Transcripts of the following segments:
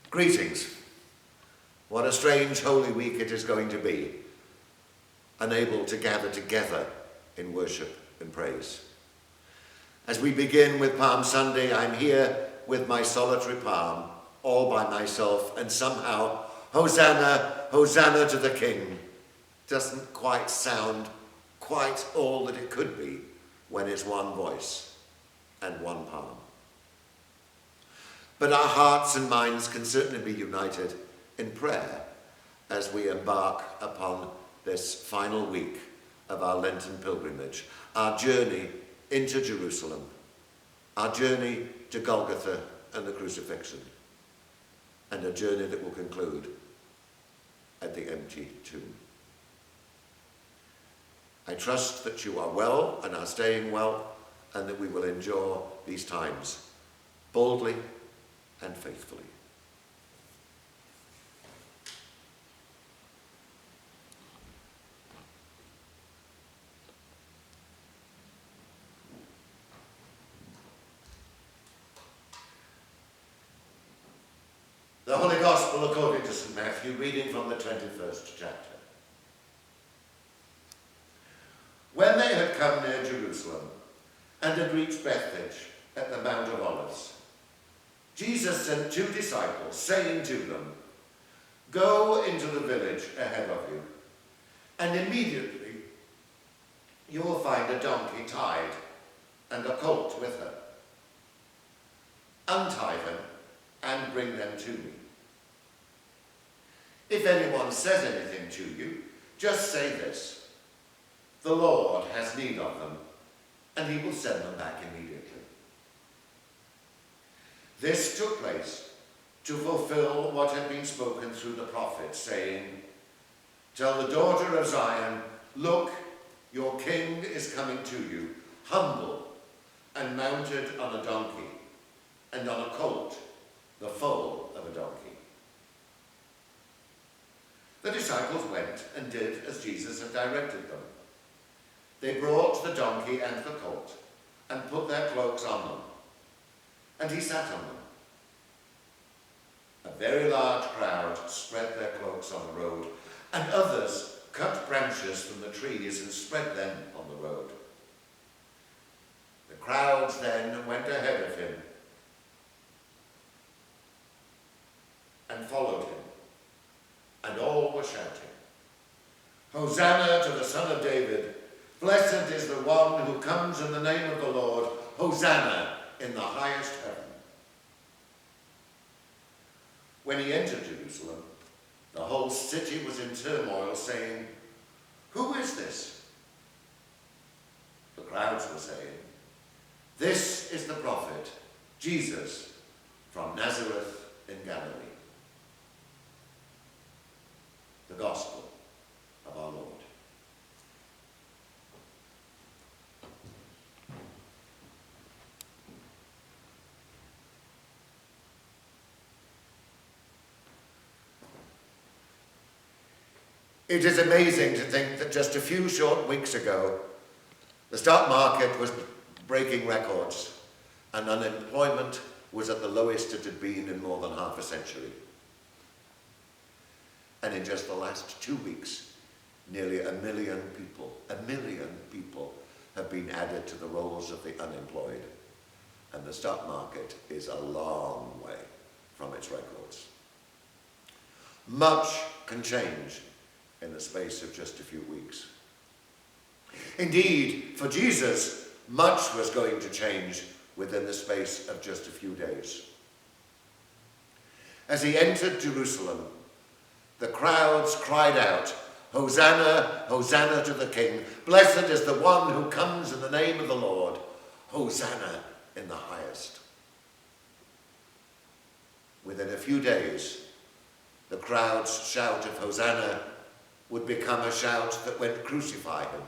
Greetings. What a strange Holy Week it is going to be, unable to gather together in worship and praise. As we begin with Palm Sunday, I'm here with my solitary palm, all by myself, and somehow, Hosanna, Hosanna to the King, doesn't quite sound quite all that it could be when it's one voice and one palm. But our hearts and minds can certainly be united in prayer as we embark upon this final week of our Lenten pilgrimage, our journey into Jerusalem, our journey to Golgotha and the crucifixion, and a journey that will conclude at the empty tomb. I trust that you are well and are staying well, and that we will endure these times boldly and faithfully. The Holy Gospel according to St. Matthew, reading from the 21st chapter. When they had come near Jerusalem and had reached Bethphage at the Mount of Olives, Jesus sent 2 disciples, saying to them, "Go into the village ahead of you, and immediately you will find a donkey tied and a colt with her. Untie them and bring them to me. If anyone says anything to you, just say this: 'The Lord has need of them,' and he will send them back immediately." This took place to fulfill what had been spoken through the prophet, saying, "Tell the daughter of Zion, look, your king is coming to you, humble and mounted on a donkey, and on a colt, the foal of a donkey." The disciples went and did as Jesus had directed them. They brought the donkey and the colt and put their cloaks on them, and he sat on them. A very large crowd spread their cloaks on the road, and others cut branches from the trees and spread them on the road. The crowds then went ahead of him and followed him, and all were shouting, "Hosanna to the Son of David! Blessed is the one who comes in the name of the Lord! Hosanna in the highest heaven!" When he entered Jerusalem, the whole city was in turmoil, saying, "Who is this?" The crowds were saying, "This is the prophet, Jesus from Nazareth in Galilee." The Gospel of our Lord. It is amazing to think that just a few short weeks ago, the stock market was breaking records and unemployment was at the lowest it had been in more than half a century. And in just the last 2 weeks, nearly 1 million people have been added to the rolls of the unemployed. And the stock market is a long way from its records. Much can change in the space of just a few weeks. Indeed, for Jesus, much was going to change within the space of just a few days. As he entered Jerusalem, the crowds cried out, "Hosanna, Hosanna to the King! Blessed is the one who comes in the name of the Lord! Hosanna in the highest!" Within a few days, the crowd's shout of Hosanna would become a shout that went, "Crucify him,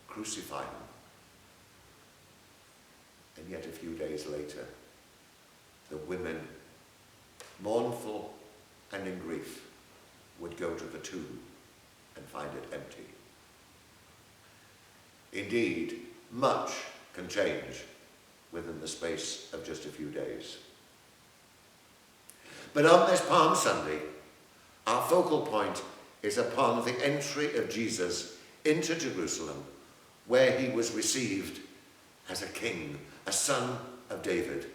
crucify him." And yet a few days later, the women, mournful and in grief, would go to the tomb and find it empty. Indeed, much can change within the space of just a few days. But on this Palm Sunday, our focal point is upon the entry of Jesus into Jerusalem, where he was received as a king, a son of David,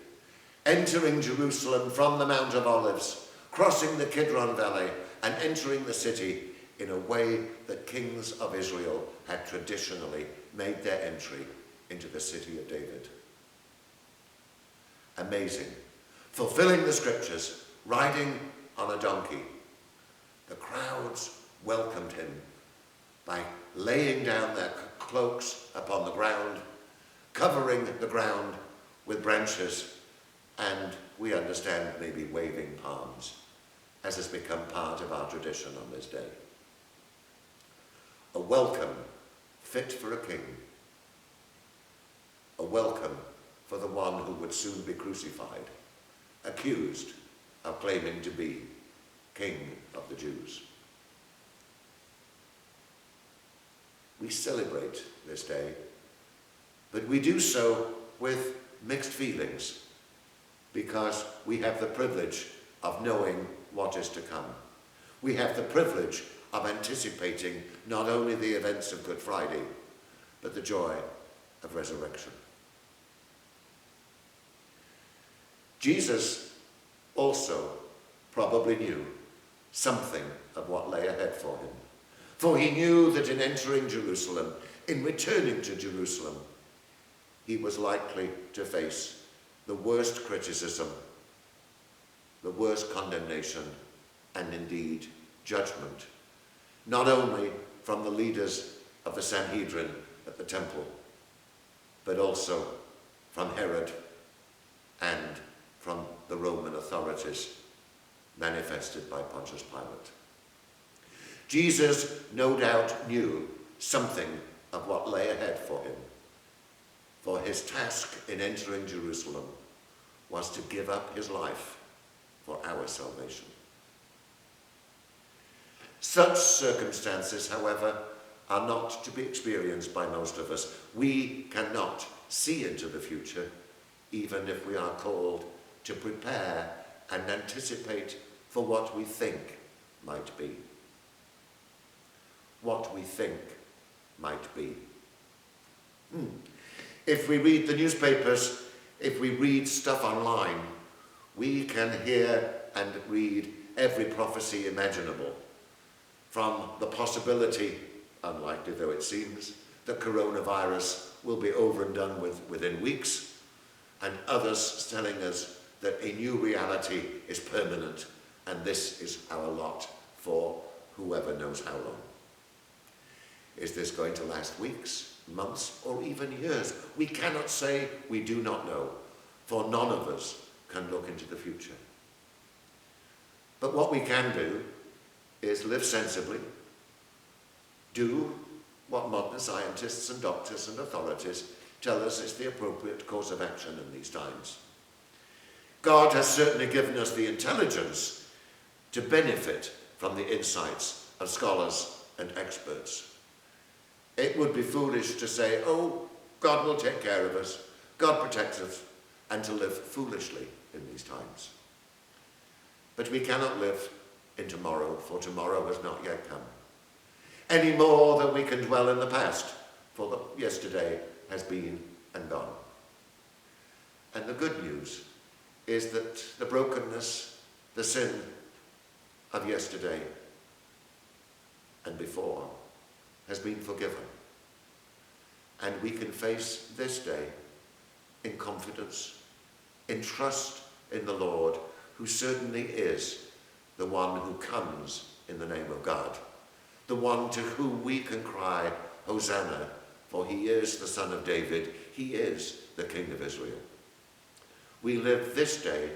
entering Jerusalem from the Mount of Olives, crossing the Kidron Valley, and entering the city in a way that kings of Israel had traditionally made their entry into the city of David. Amazing. Fulfilling the scriptures, riding on a donkey. The crowds welcomed him by laying down their cloaks upon the ground, covering the ground with branches, and we understand maybe waving palms, as has become part of our tradition on this day. A welcome fit for a king. A welcome for the one who would soon be crucified, accused of claiming to be King of the Jews. We celebrate this day, but we do so with mixed feelings because we have the privilege of knowing what is to come. We have the privilege of anticipating not only the events of Good Friday, but the joy of resurrection. Jesus also probably knew something of what lay ahead for him. For he knew that in entering Jerusalem, in returning to Jerusalem, he was likely to face the worst criticism, the worst condemnation, and indeed judgment, not only from the leaders of the Sanhedrin at the temple, but also from Herod and from the Roman authorities manifested by Pontius Pilate. Jesus no doubt knew something of what lay ahead for him, for his task in entering Jerusalem was to give up his life for our salvation. Such circumstances, however, are not to be experienced by most of us. We cannot see into the future, even if we are called to prepare and anticipate for what we think might be. What we think might be. If we read the newspapers, if we read stuff online, we can hear and read every prophecy imaginable, from the possibility, unlikely though it seems, that coronavirus will be over and done with within weeks, and others telling us that a new reality is permanent and this is our lot for whoever knows how long. Is this going to last weeks, months, or even years? We cannot say, we do not know, for none of us can look into the future. But what we can do is live sensibly, do what modern scientists and doctors and authorities tell us is the appropriate course of action in these times. God has certainly given us the intelligence to benefit from the insights of scholars and experts. It would be foolish to say, oh, God will take care of us, God protects us, and to live foolishly in these times. But we cannot live in tomorrow, for tomorrow has not yet come. Any more than we can dwell in the past, for the yesterday has been and gone. And the good news is that the brokenness, the sin of yesterday and before has been forgiven. And we can face this day in confidence, in trust in the Lord, who certainly is the one who comes in the name of God, the one to whom we can cry, Hosanna, for he is the Son of David, he is the King of Israel. We live this day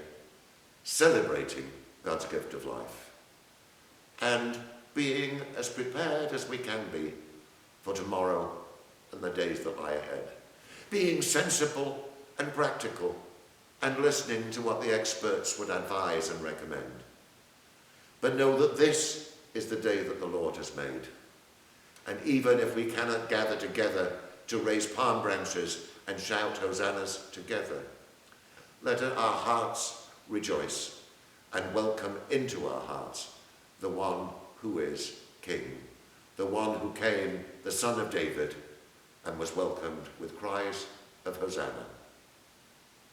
celebrating God's gift of life and being as prepared as we can be for tomorrow and the days that lie ahead. Being sensible and practical and listening to what the experts would advise and recommend. But know that this is the day that the Lord has made. And even if we cannot gather together to raise palm branches and shout hosannas together, let our hearts rejoice and welcome into our hearts the one who is King, the one who came, the Son of David, and was welcomed with cries of Hosanna.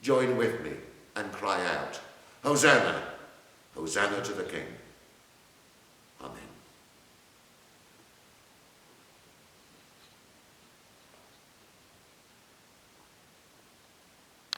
Join with me and cry out, Hosanna, Hosanna to the King.